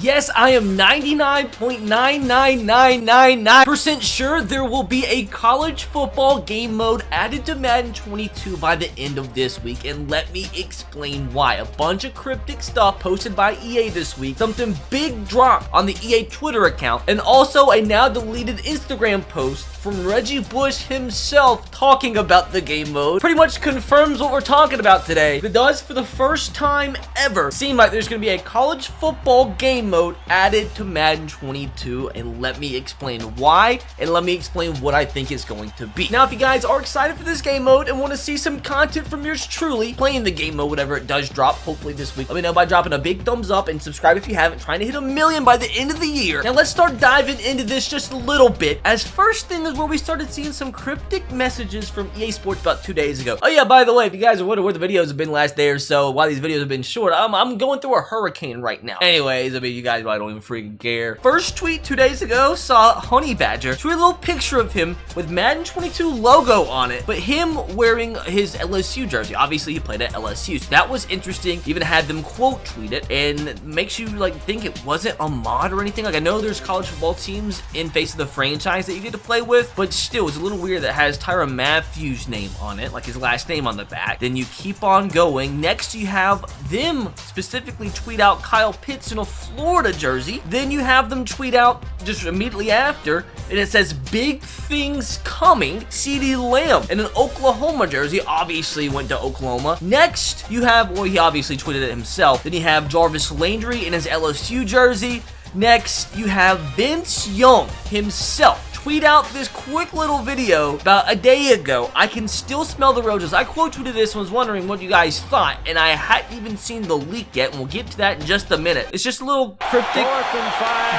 Yes, I am 99.99999% sure there will be a college football game mode added to Madden 22 by the end of this week, and let me explain why. A bunch of cryptic stuff posted by EA this week, something big dropped on the EA Twitter account, and also a now deleted Instagram post from Reggie Bush himself talking about the game mode. Pretty much confirms what we're talking about today. It does, for the first time ever, seem like there's going to be a college football game mode added to Madden 22, and let me explain why, and let me explain what I think it's going to be. Now, if you guys are excited for this game mode and want to see some content from yours truly playing the game mode whenever it does drop, hopefully this week, let me know by dropping a big thumbs up and subscribe if you haven't, trying to hit 1 million by the end of the year. Now, let's start diving into this just a little bit, as first thing is where we started seeing some cryptic messages from EA Sports about 2 days ago. Oh yeah, by the way, if you guys are wondering where the videos have been last day or so, why these videos have been short, I'm going through a hurricane right now. Anyways, I mean, you guys probably don't even freaking care. First tweet 2 days ago saw Honey Badger tweet a little picture of him with Madden 22 logo on it, but him wearing his LSU jersey. Obviously, he played at LSU, so that was interesting. Even had them quote tweet it, and makes you like think it wasn't a mod or anything. Like, I know there's college football teams in face of the franchise that you get to play with, but still, it's a little weird that it has Tyrann Mathieu's name on it, like his last name on the back. Then you keep on going. Next, you have them specifically tweet out Kyle Pitts in a Florida jersey. Then you have them tweet out just immediately after, and it says big things coming, CeeDee Lamb in an Oklahoma jersey. Obviously went to Oklahoma. Next, you have, well, he obviously tweeted it himself. Then you have Jarvis Landry in his LSU jersey. Next, you have Vince Young himself tweet out this quick little video about a day ago. I can still smell the roses. I quote tweeted this and was wondering what you guys thought, and I hadn't even seen the leak yet, and we'll get to that in just a minute. It's just a little cryptic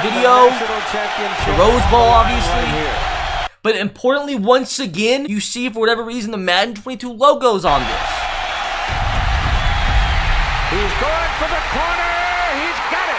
video, the Rose Bowl, obviously. But importantly, once again, you see, for whatever reason, the Madden 22 logo's on this. He's going for the corner. He's got it.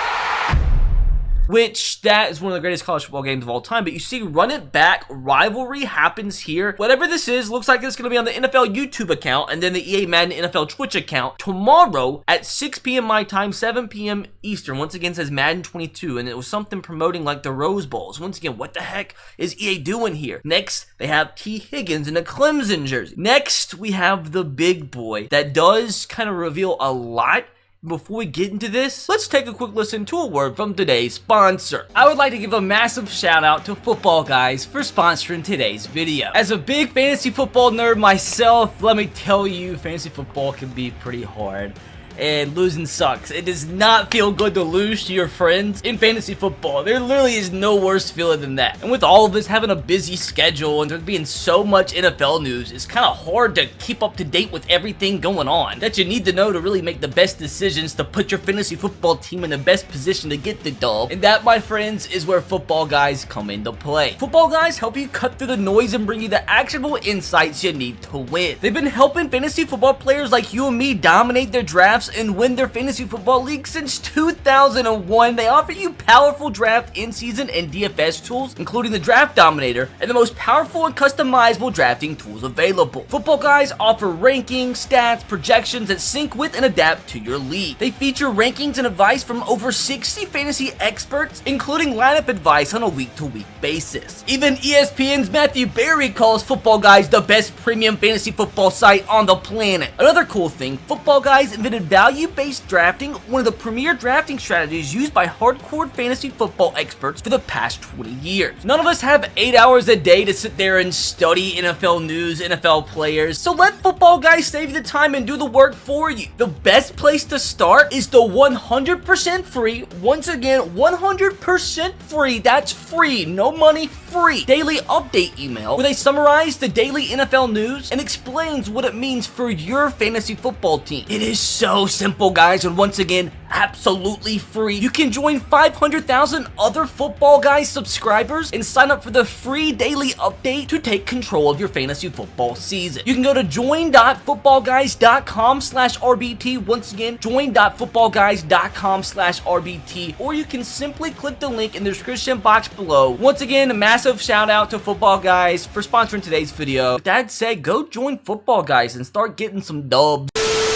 Which, that is one of the greatest college football games of all time. But you see, run it back, rivalry happens here. Whatever this is, looks like it's going to be on the NFL YouTube account, and then the EA Madden NFL Twitch account tomorrow at 6 p.m. my time, 7 p.m. Eastern. Once again, it says Madden 22, and it was something promoting like the Rose Bowls. Once again, what the heck is EA doing here? Next, they have T. Higgins in a Clemson jersey. Next, we have the big boy that does kind of reveal a lot. Before we get into this, let's take a quick listen to a word from today's sponsor. I would like to give a massive shout out to Football Guys for sponsoring today's video. As a big fantasy football nerd myself, let me tell you, fantasy football can be pretty hard. And losing sucks. It does not feel good to lose to your friends in fantasy football. There literally is no worse feeling than that. And with all of us having a busy schedule and there being so much NFL news, it's kind of hard to keep up to date with everything going on that you need to know to really make the best decisions to put your fantasy football team in the best position to get the dub. And that, my friends, is where Football Guys come into play. Football Guys help you cut through the noise and bring you the actionable insights you need to win. They've been helping fantasy football players like you and me dominate their drafts and win their fantasy football league since 2001. They offer you powerful draft, in-season, and DFS tools, including the Draft Dominator and the most powerful and customizable drafting tools available. Football Guys offer rankings, stats, projections that sync with and adapt to your league. They feature rankings and advice from over 60 fantasy experts, including lineup advice on a week-to-week basis. Even ESPN's Matthew Berry calls Football Guys the best premium fantasy football site on the planet. Another cool thing, Football Guys invented value-based drafting, one of the premier drafting strategies used by hardcore fantasy football experts for the past 20 years. None of us have 8 hours a day to sit there and study NFL news, NFL players, so let Football Guys save you the time and do the work for you. The best place to start is the 100% free, once again, 100% free, that's free, no money, free, daily update email where they summarize the daily NFL news and explains what it means for your fantasy football team. It is so simple, guys, and once again, absolutely free. You can join 500,000 other Football Guys subscribers and sign up for the free daily update to take control of your fantasy football season. You can go to join.footballguys.com/RBT. Once again, join.footballguys.com/RBT, or you can simply click the link in the description box below. Once again, a massive shout out to Football Guys for sponsoring today's video. With that said, go join Football Guys and start getting some dubs.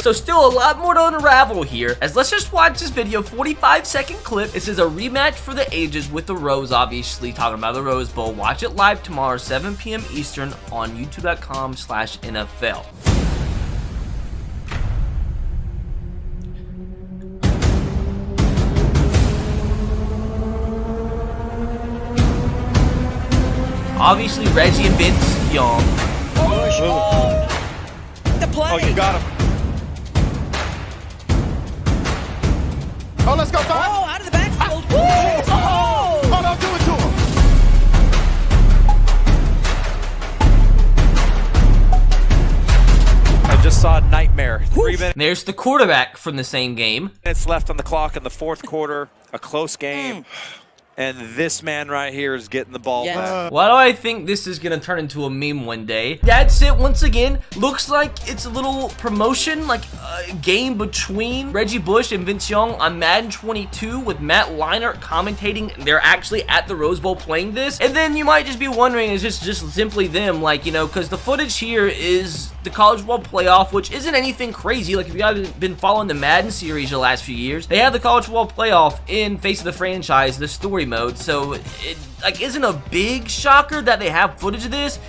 So still a lot more to unravel here, as let's just watch this video, 45-second clip. This is a rematch for the ages with the Rose, obviously talking about the Rose Bowl. Watch it live tomorrow, 7 p.m. Eastern on youtube.com/NFL. Obviously, Reggie and Vince Young. The play. Oh, you got him. Oh, let's go, Bob. Oh, out of the backfield. Oh, don't do it to him. I just saw a nightmare. 3 minutes. There's the quarterback from the same game. Left on the clock in the fourth quarter. A close game. And this man right here is getting the ball back. Why do I think this is going to turn into a meme one day? That's it once again. Looks like it's a little promotion, like a game between Reggie Bush and Vince Young on Madden 22 with Matt Leinart commentating. They're actually at the Rose Bowl playing this. And then you might just be wondering, is this just simply them? Like, you know, because the footage here is the college football playoff, which isn't anything crazy. Like, if you guys have been following the Madden series the last few years, they have the college football playoff in Face of the Franchise, the story mode. So it like isn't a big shocker that they have footage of this,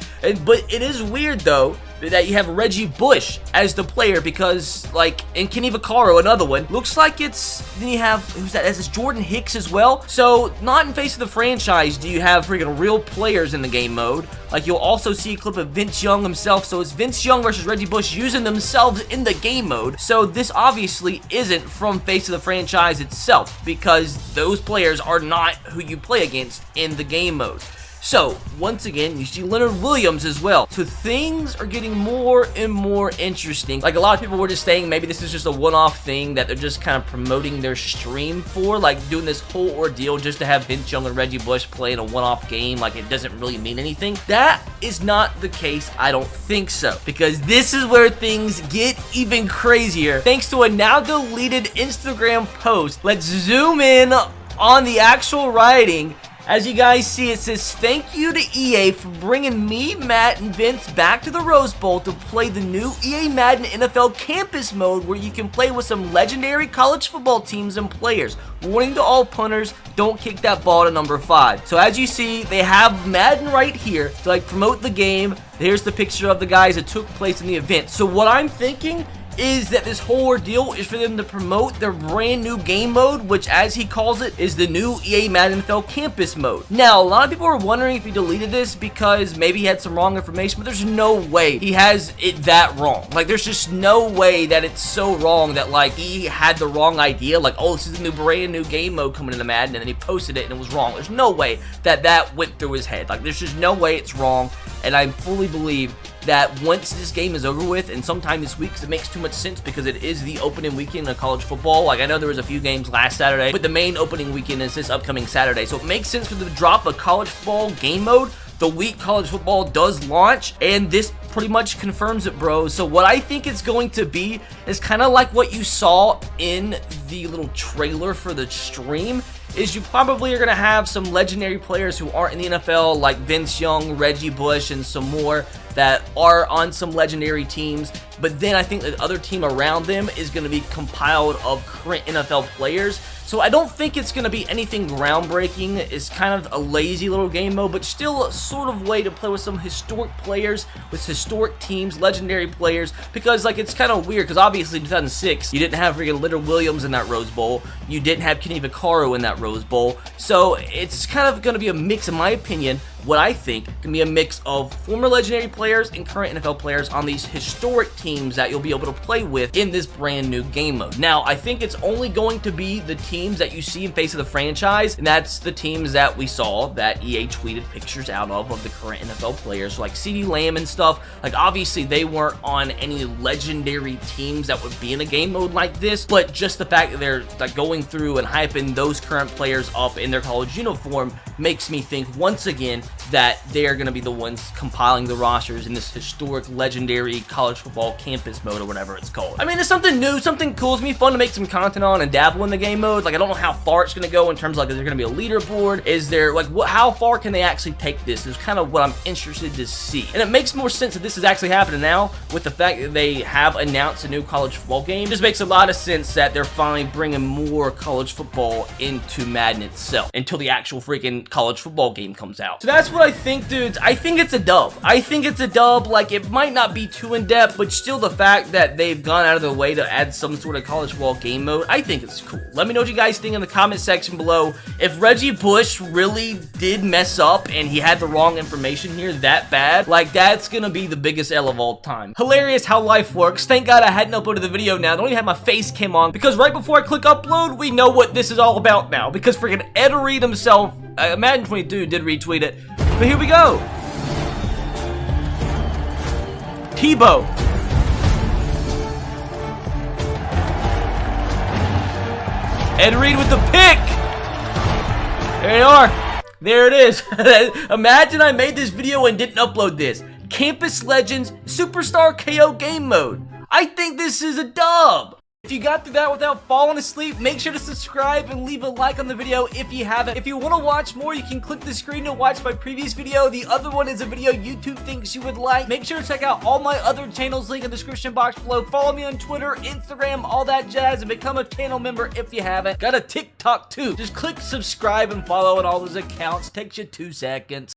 but it is weird though that you have Reggie Bush as the player, because like, and Kenny Vaccaro, another one, looks like it's, then you have, who's that, is this Jordan Hicks as well? So not in Face of the Franchise do you have freaking real players in the game mode. Like, you'll also see a clip of Vince Young himself, so it's Vince Young versus Reggie Bush using themselves in the game mode. So this obviously isn't from Face of the Franchise itself, because those players are not who you play against in the game mode. So, once again, you see Leonard Williams as well. So things are getting more and more interesting. Like, a lot of people were just saying maybe this is just a one-off thing that they're just kind of promoting their stream for, like doing this whole ordeal just to have Vince Young and Reggie Bush play in a one-off game, like it doesn't really mean anything. That is not the case. I don't think so, because this is where things get even crazier. Thanks to a now deleted Instagram post, let's zoom in on the actual writing. As you guys see, it says, "Thank you to EA for bringing me, Matt, and Vince back to the Rose Bowl to play the new EA Madden NFL Campus mode where you can play with some legendary college football teams and players. Warning to all punters, don't kick that ball to number 5. So as you see, they have Madden right here to like promote the game. Here's the picture of the guys that took place in the event. So what I'm thinking is that this whole ordeal is for them to promote their brand new game mode, which, as he calls it, is the new EA Madden NFL Campus mode. Now, a lot of people are wondering if he deleted this because maybe he had some wrong information, but there's no way he has it that wrong. Like, there's just no way that it's so wrong that, like, he had the wrong idea, like, oh, this is a new brand new game mode coming into Madden, and then he posted it and it was wrong. There's no way that that went through his head. Like, there's just no way it's wrong, and I fully believe that once this game is over with, and sometime this week, 'cause it makes too much sense because it is the opening weekend of college football. Like, I know there was a few games last Saturday, but the main opening weekend is this upcoming Saturday. So it makes sense for them to drop a college football game mode the week college football does launch, and this pretty much confirms it, bro. So what I think it's going to be is kind of like what you saw in the little trailer for the stream, is you probably are going to have some legendary players who aren't in the NFL, like Vince Young, Reggie Bush, and some more that are on some legendary teams. But then I think the other team around them is going to be compiled of current NFL players. So I don't think it's going to be anything groundbreaking. It's kind of a lazy little game mode, but still a sort of way to play with some historic players, with historic teams, legendary players, because like it's kind of weird, because obviously in 2006, you didn't have freaking Leonard Williams in that Rose Bowl. You didn't have Kenny Vaccaro in that Rose Bowl. So it's kind of going to be a mix, in my opinion, what I think can be a mix of former legendary players and current NFL players on these historic teams that you'll be able to play with in this brand new game mode. Now, I think it's only going to be the teams that you see in Face of the Franchise, and that's the teams that we saw that EA tweeted pictures out of the current NFL players, so like CeeDee Lamb and stuff. Like, obviously they weren't on any legendary teams that would be in a game mode like this, but just the fact that they're like going through and hyping those current players up in their college uniform makes me think once again that they are going to be the ones compiling the rosters in this historic, legendary college football campus mode or whatever it's called. I mean, it's something new, something cool. It's going to be fun to make some content on and dabble in the game mode. Like, I don't know how far it's going to go in terms of, like, is there going to be a leaderboard? Is there, like, how far can they actually take this? Is kind of what I'm interested to see. And it makes more sense that this is actually happening now with the fact that they have announced a new college football game. It just makes a lot of sense that they're finally bringing more college football into Madden itself until the actual freaking college football game comes out. So that's what I think, dudes. I think it's a dub. I think it's a dub. Like, it might not be too in-depth, but still the fact that they've gone out of their way to add some sort of college football game mode, I think it's cool. Let me know what you guys think in the comment section below. If Reggie Bush really did mess up and he had the wrong information here that bad, like, that's gonna be the biggest L of all time. Hilarious how life works. Thank God I hadn't uploaded the video now. I don't even have my face cam on, because right before I click upload, we know what this is all about now, because freaking Ed Reed himself, Madden 22 did retweet it. But here we go. Tebow. Ed Reed with the pick. There you are. There it is. Imagine I made this video and didn't upload this. Campus Legends Superstar KO game mode. I think this is a dub. If you got through that without falling asleep, make sure to subscribe and leave a like on the video if you haven't. If you want to watch more, you can click the screen to watch my previous video. The other one is a video YouTube thinks you would like. Make sure to check out all my other channels, link in the description box below. Follow me on Twitter, Instagram, all that jazz, and become a channel member if you haven't. Got a TikTok too. Just click subscribe and follow on all those accounts. Takes you 2 seconds.